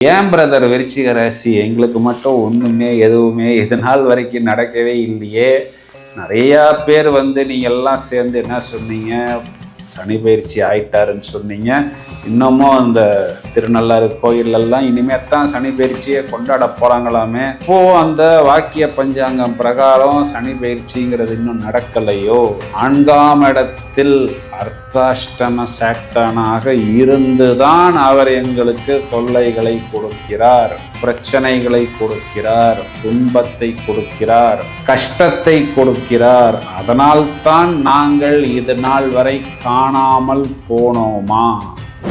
ஏன் பிரதர் விருச்சிக ராசி எங்களுக்கு மட்டும் ஒன்றுமே எதுவுமே இது நாள் வரைக்கும் நடக்கவே இல்லையே? நிறையா பேர் நீங்கள் எல்லாம் சேர்ந்து என்ன சொன்னீங்க, சனி பயிற்சி ஆயிட்டாருன்னு சொன்னீங்க. இன்னமும் அந்த திருநள்ளாறு கோயிலெல்லாம் இனிமேல் தான் சனி பயிற்சியை கொண்டாட போகிறாங்களாமே. இப்போது அந்த வாக்கிய பஞ்சாங்கம் பிரகாரம் சனி பயிற்சிங்கிறது இன்னும் நடக்கலையோ? 4ஆம் இடத்தில் அர்த்தாஷ்டம சாக்டானாக இருந்துதான் அவர் எங்களுக்கு தொல்லைகளை கொடுக்கிறார், பிரச்சனைகளை கொடுக்கிறார், துன்பத்தை கொடுக்கிறார், கஷ்டத்தை கொடுக்கிறார். அதனால்தான் நாங்கள் இது நாள் வரை காணாமல் போனோமா?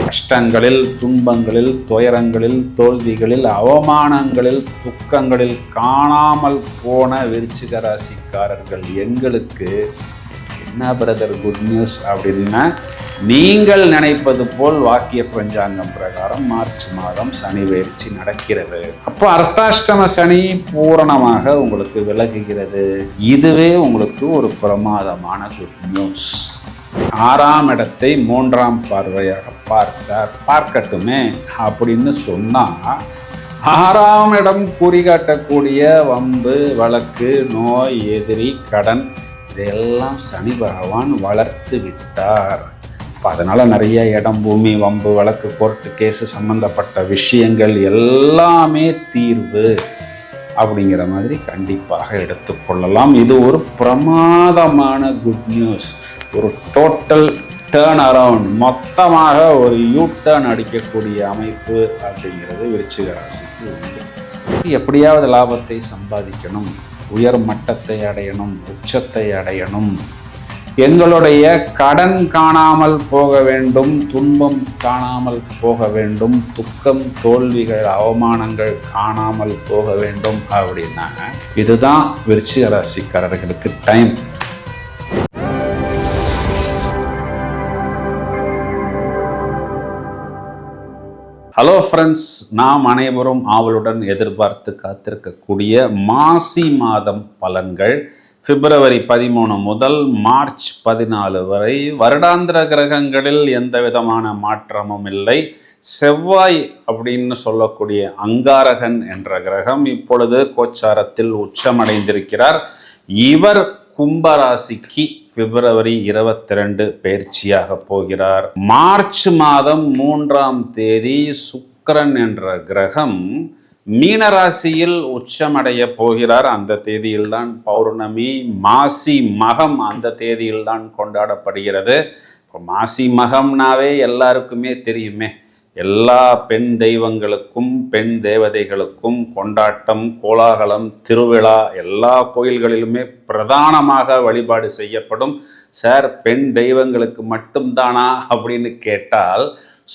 கஷ்டங்களில், துன்பங்களில், துயரங்களில், தோல்விகளில், அவமானங்களில், துக்கங்களில் காணாமல் போன விருச்சிக ராசிக்காரர்கள் எங்களுக்கு என்ன பிரதர் குட் நியூஸ் அப்படின்னா, நீங்கள் நினைப்பது போல் வாக்கிய பஞ்சாங்கம் பிரகாரம் மார்ச் மாதம் சனி பயிற்சி நடக்கிறது. அப்போ அர்த்தாஷ்டம சனி பூரணமாக உங்களுக்கு விலகுகிறது. இதுவே உங்களுக்கு ஒரு பிரமாதமான குட் நியூஸ். 6ஆம் இடத்தை 3ஆம் பார்வையாக பார்க்கட்டுமே அப்படின்னு சொன்னா, 6ஆம் இடம் குறிகாட்டக்கூடிய வம்பு, வழக்கு, நோய், எதிரி, கடன் இதெல்லாம் சனி பகவான் வளர்த்து விட்டார். அதனால நிறைய இடம், பூமி, வம்பு, வழக்கு, கோர்ட்டு கேஸு சம்பந்தப்பட்ட விஷயங்கள் எல்லாமே தீர்வு அப்படிங்கிற மாதிரி கண்டிப்பாக எடுத்துக்கொள்ளலாம். இது ஒரு பிரமாதமான குட் நியூஸ். ஒரு டோட்டல் டேர்ன் அரவுண்ட், மொத்தமாக ஒரு யூ டர்ன் அடிக்கக்கூடிய அமைப்பு அப்படிங்கிறது விருச்சிக ராசிக்கு உண்டு. எப்படியாவது லாபத்தை சம்பாதிக்கணும், உயர் மட்டத்தை அடையணும், உச்சத்தை அடையணும், எங்களுடைய கடன் காணாமல் போக வேண்டும், துன்பம் காணாமல் போக வேண்டும், துக்கம், தோல்விகள், அவமானங்கள் காணாமல் போக வேண்டும் அப்படின்னா இதுதான் விருச்சிக ராசிக்காரர்களுக்கு டைம். ஹலோ ஃப்ரெண்ட்ஸ், நாம் அனைவரும் ஆவலுடன் எதிர்பார்த்து காத்திருக்கக்கூடிய மாசி மாதம் பலன்கள் பிப்ரவரி 13 முதல் மார்ச் 14 வரை வருடாந்திர கிரகங்களில் எந்த விதமான மாற்றமும் இல்லை. செவ்வாய் அப்படின்னு சொல்லக்கூடிய அங்காரகன் என்ற கிரகம் இப்பொழுது கோச்சாரத்தில் உச்சமடைந்திருக்கிறார். இவர் கும்பராசிக்கு பிப்ரவரி 22 பயிற்சியாக போகிறார். மார்ச் மாதம் 3ஆம் தேதி சுக்கிரன் என்ற கிரகம் மீனராசியில் உச்சமடைய போகிறார். அந்த தேதியில்தான் பௌர்ணமி. மாசி மகம் அந்த தேதியில்தான் கொண்டாடப்படுகிறது. இப்போ மாசி மகம்னாவே எல்லாருக்குமே தெரியுமே, எல்லா பெண் தெய்வங்களுக்கும் பெண் தேவதைகளுக்கும் கொண்டாட்டம், கோலாகலம், திருவிழா எல்லா கோயில்களிலுமே பிரதானமாக வழிபாடு செய்யப்படும். சார், பெண் தெய்வங்களுக்கு மட்டும்தானா அப்படின்னு கேட்டால்,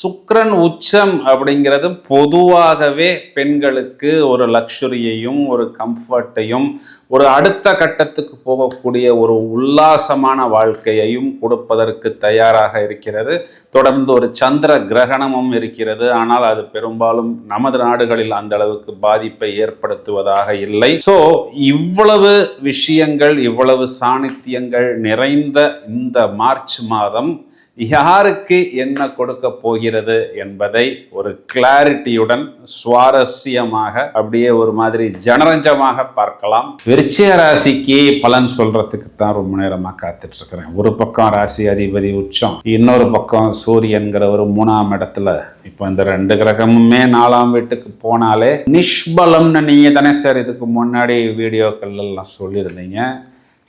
சுக்கிரன் உச்சம் அப்படிங்கிறது பொதுவாகவே பெண்களுக்கு ஒரு லக்ஸுரியையும் ஒரு கம்ஃபர்ட்டையும் ஒரு அடுத்த கட்டத்துக்கு போகக்கூடிய ஒரு உல்லாசமான வாழ்க்கையையும் கொடுப்பதற்கு தயாராக இருக்கிறது. தொடர்ந்து ஒரு சந்திர கிரகணமும் இருக்கிறது. ஆனால் அது பெரும்பாலும் நமது நாடுகளில் அந்த அளவுக்கு பாதிப்பை ஏற்படுத்துவதாக இல்லை. ஸோ இவ்வளவு விஷயங்கள், இவ்வளவு சாணித்தியங்கள் நிறைந்த இந்த மார்ச் மாதம் யாருக்கு என்ன கொடுக்க போகிறது என்பதை ஒரு கிளாரிட்டியுடன் சுவாரஸ்யமாக அப்படியே ஒரு மாதிரி ஜனரஞ்சமாக பார்க்கலாம். விருச்சிக ராசிக்கு பலன் சொல்றதுக்கு தான் ரொம்ப நேரமா காத்துட்டு இருக்கிறேன். ஒரு பக்கம் ராசி அதிபதி உச்சம், இன்னொரு பக்கம் சூரியன்கிற ஒரு 3ஆம் இடத்துல. இப்போ இந்த 2 கிரகமுமே 4ஆம் வீட்டுக்கு போனாலே நிஷ்பலம்னு நீங்க தானே சார் இதுக்கு முன்னாடி வீடியோக்கள் எல்லாம் சொல்லியிருந்தீங்க.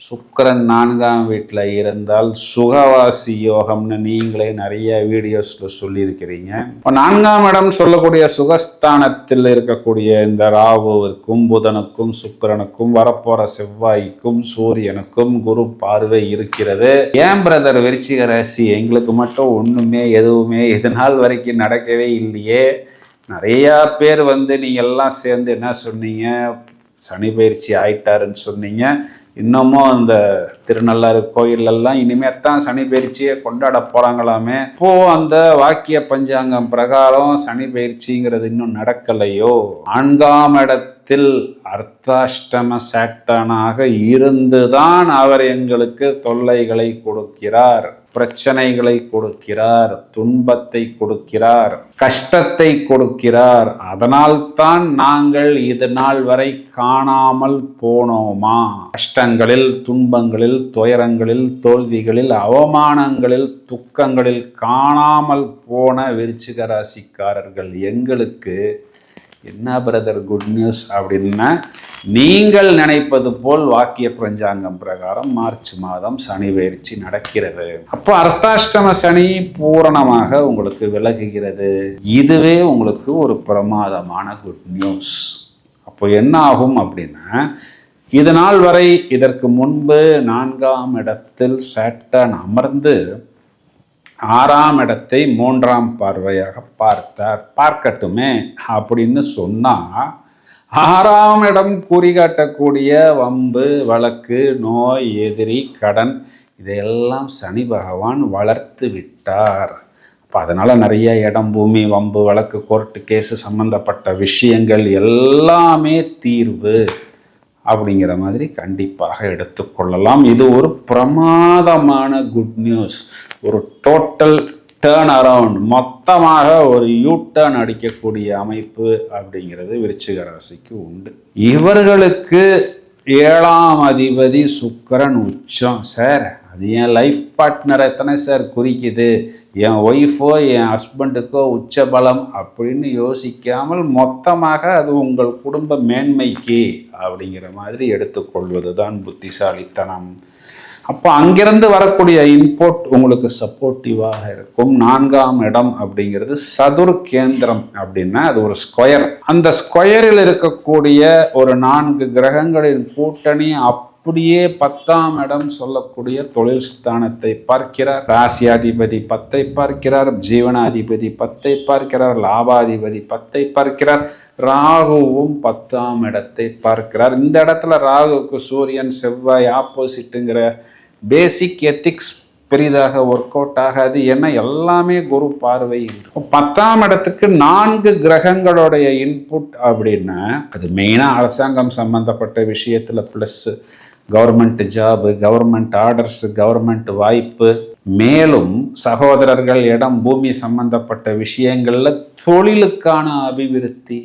சுக்கிரன் 4ஆம் வீட்டில் இருந்தால் சுகவாசி யோகம்னு நீங்களே நிறைய வீடியோஸில் சொல்லியிருக்கிறீங்க. இப்போ 4ஆம் இடம் சொல்லக்கூடிய சுகஸ்தானத்தில் இருக்கக்கூடிய இந்த ராகுவிற்கும் புதனுக்கும் சுக்கிரனுக்கும் வரப்போற செவ்வாய்க்கும் சூரியனுக்கும் குரு பார்வை இருக்கிறது. ஏன் பிரதர் விருச்சிக ராசி எங்களுக்கு மட்டும் ஒன்றுமே எதுவுமே இது நாள் வரைக்கும் நடக்கவே இல்லையே? நிறையா பேர் நீங்கள் எல்லாம் சேர்ந்து என்ன சொன்னீங்க, சனி பயிற்சி ஆயிட்டாருன்னு சொன்னீங்க. இன்னமும் அந்த திருநள்ளாறு கோயிலெல்லாம் இனிமேல் தான் சனி பயிற்சியை கொண்டாட போகிறாங்களாமே. இப்போது அந்த வாக்கிய பஞ்சாங்கம் பிரகாரம் சனி பயிற்சிங்கிறது இன்னும் நடக்கலையோ? 4ஆம் இடத்தில் அர்த்தாஷ்டம சாக்டானாக இருந்துதான் அவர் எங்களுக்கு தொல்லைகளை கொடுக்கிறார், பிரச்சனைகளை கொடுக்கிறார், துன்பத்தை கொடுக்கிறார், கஷ்டத்தை கொடுக்கிறார். அதனால்தான் நாங்கள் இது நாள் வரை காணாமல் போனோமா? கஷ்டங்களில், துன்பங்களில், துயரங்களில், தோல்விகளில், அவமானங்களில், துக்கங்களில் காணாமல் போன விருச்சிக ராசிக்காரர்கள் எங்களுக்கு என்ன பிரதர் குட் நியூஸ் அப்படின்னா, நீங்கள் நினைப்பது போல் வாக்கிய பிரஞ்சாங்கம் பிரகாரம் மார்ச் மாதம் சனி பயிற்சி நடக்கிறது. அப்போ அர்த்தாஷ்டம சனி பூரணமாக உங்களுக்கு விலகுகிறது. இதுவே உங்களுக்கு ஒரு பிரமாதமான குட் நியூஸ். அப்போ என்ன ஆகும் அப்படின்னா, இது நாள் வரை இதற்கு முன்பு 4ஆம் இடத்தில் சேட்டன் அமர்ந்து 6ஆம் இடத்தை 3ஆம் பார்வையாக பார்த்தார். பார்க்கட்டுமே அப்படின்னு சொன்னா, 6ஆம் இடம் குறிகாட்டக்கூடிய வம்பு, வழக்கு, நோய், எதிரி, கடன் இதையெல்லாம் சனி பகவான் வளர்த்து விட்டார். அப்போ அதனால நிறைய இடம், பூமி, வம்பு, வழக்கு, கோர்ட்டு கேஸு சம்பந்தப்பட்ட விஷயங்கள் எல்லாமே தீர்வு அப்படிங்கிற மாதிரி கண்டிப்பாக எடுத்துக்கொள்ளலாம். இது ஒரு பிரமாதமான குட் நியூஸ். ஒரு டோட்டல் டேர்ன் அரவுண்ட், மொத்தமாக ஒரு யூ டர்ன் அடிக்கக்கூடிய அமைப்பு அப்படிங்கிறது விருச்சிக ராசிக்கு உண்டு. இவர்களுக்கு 7ஆம் அதிபதி சுக்கிரன் உச்சம். சார் அது என் லைஃப் பார்ட்னரை எத்தனை சார் குறிக்குது, என் ஒய்ஃபோ என் ஹஸ்பண்டுக்கோ உச்ச பலம் அப்படின்னு யோசிக்காமல் மொத்தமாக அது உங்கள் குடும்ப மேன்மைக்கு அப்படிங்கிற மாதிரி எடுத்துக்கொள்வது தான் புத்திசாலித்தனம். அப்போ அங்கிருந்து வரக்கூடிய இன்புட் உங்களுக்கு சப்போர்ட்டிவாக இருக்கும். 4ஆம் இடம் அப்படிங்கிறது சதுர் கேந்திரம் அப்படின்னா அது ஒரு ஸ்கொயர். அந்த ஸ்கொயரில் இருக்கக்கூடிய ஒரு 4 கிரகங்களின் கூட்டணி அப்படியே 10ஆம் இடம் சொல்லக்கூடிய தொழில் ஸ்தானத்தை பார்க்கிறார். ராசியாதிபதி 10ஐ பார்க்கிறார், ஜீவனாதிபதி 10ஐ பார்க்கிறார், லாபாதிபதி 10ஐ பார்க்கிறார், ராகுவும் 10ஆம் இடத்தை பார்க்கிறார். இந்த இடத்துல ராகுவுக்கு சூரியன் செவ்வாய் ஆப்போசிட்டுங்கிற பேசிக் எத்திக்ஸ் பெரிதாக ஒர்க் அவுட் ஆகாது. ஏன்னா எல்லாமே குரு பார்வை. 10ஆம் இடத்துக்கு 4 கிரகங்களுடைய இன்புட் அப்படின்னா அது மெயினாக அரசாங்கம் சம்பந்தப்பட்ட விஷயத்துல plus government job, government orders, government வாய்ப்பு, மேலும் சகோதரர்கள், இடம், பூமி சம்பந்தப்பட்ட விஷயங்கள்ல தொழிலுக்கான அபிவிருத்தி,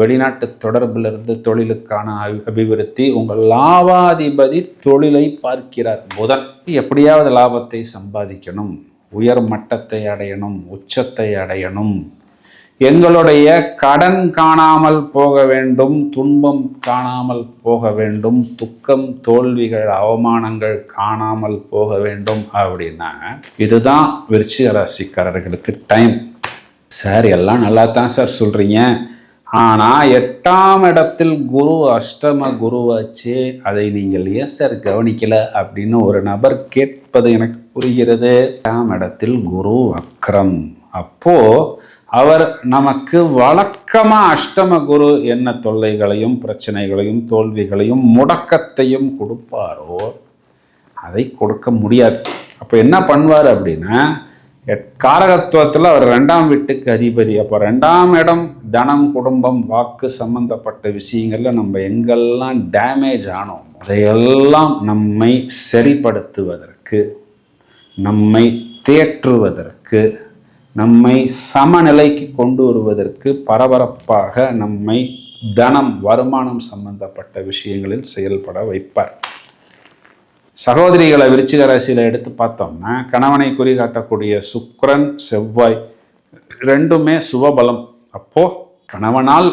வெளிநாட்டு தொடர்பிலிருந்து தொழிலுக்கான அபிவிருத்தி. உங்கள் லாபாதிபதி தொழிலை பார்க்கிறார் புதன். எப்படியாவது லாபத்தை சம்பாதிக்கணும், உயர் மட்டத்தை அடையணும், உச்சத்தை அடையணும், எங்களுடைய கடன் காணாமல் போக வேண்டும், துன்பம் காணாமல் போக வேண்டும், துக்கம், தோல்விகள், அவமானங்கள் காணாமல் போக வேண்டும் அப்படின்னா இதுதான் விருச்சிக ராசிக்காரர்களுக்கு டைம். சார் எல்லாம் நல்லா தான் சார் சொல்றீங்க, ஆனால் 8ஆம் இடத்தில் குரு அஷ்டம குருவாச்சு, அதை நீங்கள் ஏன் சார் கவனிக்கல அப்படின்னு ஒரு நபர் கேட்பது எனக்கு புரிகிறது. 8ஆம் இடத்தில் குரு வக்ரம். அப்போ அவர் நமக்கு வழக்கமா அஷ்டம குரு என்ன தொல்லைகளையும் பிரச்சனைகளையும் தோல்விகளையும் முடக்கத்தையும் கொடுப்பாரோ அதை கொடுக்க முடியாது. அப்போ என்ன பண்ணுவார் அப்படின்னா, காரகத்துவத்தில் அவர் 2ஆம் வீட்டுக்கு அதிபதி. அப்போ 2ஆம் இடம் தனம், குடும்பம், வாக்கு சம்பந்தப்பட்ட விஷயங்கள்ல நம்ம எங்கெல்லாம் டேமேஜ் ஆனோம் அதையெல்லாம் நம்மை சரிப்படுத்துவதற்கு, நம்மை தேற்றுவதற்கு, நம்மை சமநிலைக்கு கொண்டு வருவதற்கு, பரபரப்பாக நம்மை தனம், வருமானம் சம்பந்தப்பட்ட விஷயங்களில் செயல்பட வைப்பார். சகோதரிகளை விருச்சிக ராசியில எடுத்து பார்த்தோம்னா, கணவனை குறிகாட்டக்கூடிய சுக்கிரன், செவ்வாய் ரெண்டுமே சுபபலம். அப்போ கணவனால்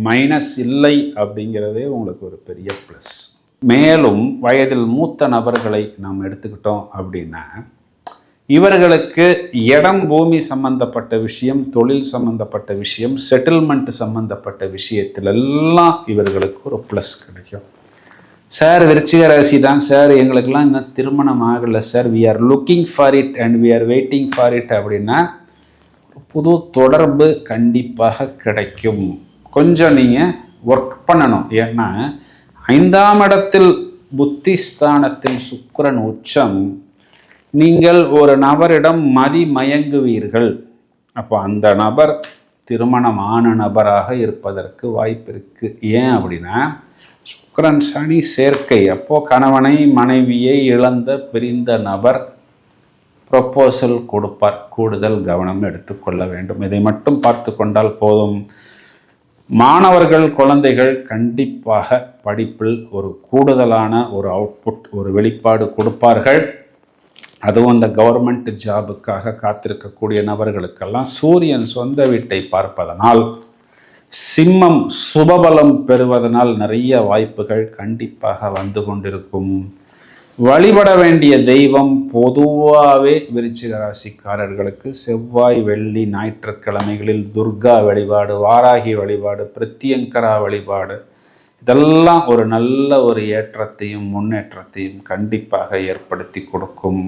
மைனஸ் இல்லை அப்படிங்கிறதே உங்களுக்கு ஒரு பெரிய ப்ளஸ். மேலும் வயதில் மூத்த நபர்களை நாம் எடுத்துக்கிட்டோம் அப்படின்னா, இவர்களுக்கு இடம், பூமி சம்பந்தப்பட்ட விஷயம், தொழில் சம்பந்தப்பட்ட விஷயம், செட்டில்மெண்ட் சம்பந்தப்பட்ட விஷயத்திலெல்லாம் இவர்களுக்கு ஒரு ப்ளஸ் கிடைக்கும். சார் விருச்சிக ராசி தான் சார், எங்களுக்கெல்லாம் இன்னும் திருமணம் ஆகலை sir, we are looking for it and we are waiting for it அப்படின்னா ஒரு புது தொடர்பு கண்டிப்பாக கிடைக்கும். கொஞ்சம் நீங்கள் ஒர்க் பண்ணணும். ஏன்னா 5ஆம் இடத்தில் புத்தி ஸ்தானத்தில் சுக்கிரன் உச்சம். நீங்கள் ஒரு நபரிடம் மயங்குவீர்கள். அப்போ அந்த நபர் திருமணமான நபராக இருப்பதற்கு வாய்ப்பு இருக்கு. ஏன் அப்படின்னா சுக்கிரன் சனி சேர்க்கை. அப்போ கணவனை மனைவியை இழந்த பிரிந்த நபர் ப்ரொப்போசல் கொடுப்பார். கூடுதல் கவனம் எடுத்துக்கொள்ள வேண்டும். இதை மட்டும் பார்த்து கொண்டால் போதும். மாணவர்கள், குழந்தைகள் கண்டிப்பாக படிப்பில் ஒரு கூடுதலான ஒரு அவுட்புட், ஒரு வெளிப்பாடு கொடுப்பார்கள். அதுவும் இந்த கவர்மெண்ட் ஜாபுக்காக காத்திருக்கக்கூடிய நபர்களுக்கெல்லாம் சூரியன் சொந்த வீட்டை பார்ப்பதனால், சிம்மம் சுபபலம் பெறுவதனால் நிறைய வாய்ப்புகள் கண்டிப்பாக வந்து கொண்டிருக்கும். வழிபட வேண்டிய தெய்வம் பொதுவாகவே விருச்சிக ராசிக்காரர்களுக்கு செவ்வாய், வெள்ளி, ஞாயிற்றுக்கிழமைகளில் துர்கா வழிபாடு, வாராகி வழிபாடு, பிரத்யங்கரா வழிபாடு, இதெல்லாம் ஒரு நல்ல ஒரு ஏற்றத்தையும் முன்னேற்றத்தையும் கண்டிப்பாக ஏற்படுத்தி கொடுக்கும்.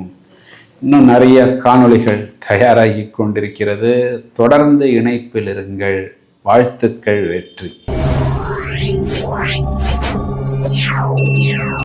இன்னும் நிறைய காணொளிகள் தயாராகி கொண்டிருக்கிறது. தொடர்ந்து இணைப்பில் இருங்கள். வாழ்த்துக்கள். வெற்றி.